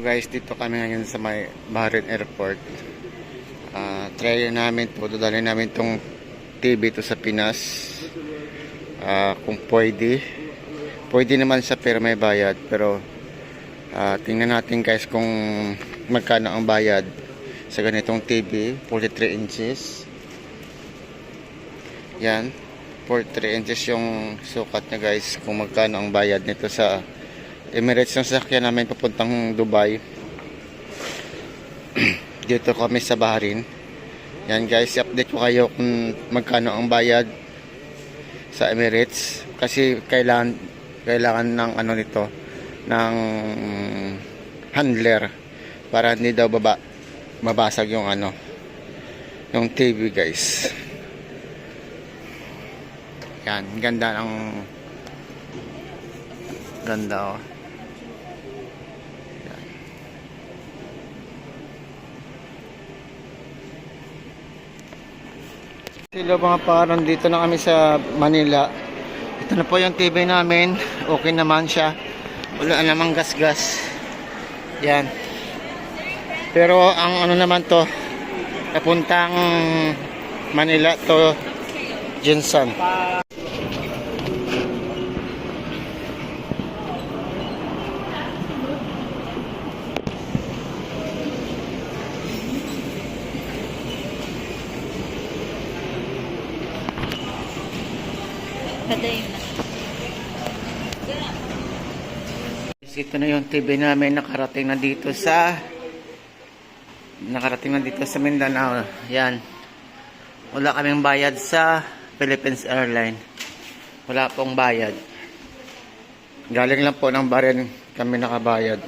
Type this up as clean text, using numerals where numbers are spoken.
guys, dito kami ngayon sa may Bahrain Airport. Try namin to, dudalhin namin tong TV to sa Pinas. Kung pwede naman sa pero may bayad. Pero tingnan natin guys kung magkano ang bayad sa ganitong TV, 43 inches. Yan, 43 inches yung sukat niya guys, kung magkano ang bayad nito sa Emirates. Yung sasakyan namin papuntang Dubai. Dito kami sa Bahrain. Yan guys, i-update ko kayo kung magkano ang bayad sa Emirates, kasi kailangan ng ano nito, ng handler para hindi daw mabasag yung ano, yung TV guys. Yan, ganda oh. Hello mga parang, dito na kami sa Manila. Ito na po yung TV namin. Okay naman siya. Wala namang gas-gas. Yan. Pero ang ano naman to, napuntang Manila to Jensen. Ito na yung TV namin, nakarating na dito sa Mindanao. Yan. Wala kaming bayad sa Philippines Airlines. Wala pong bayad. Galing lang po ng Bahrain kami nakabayad.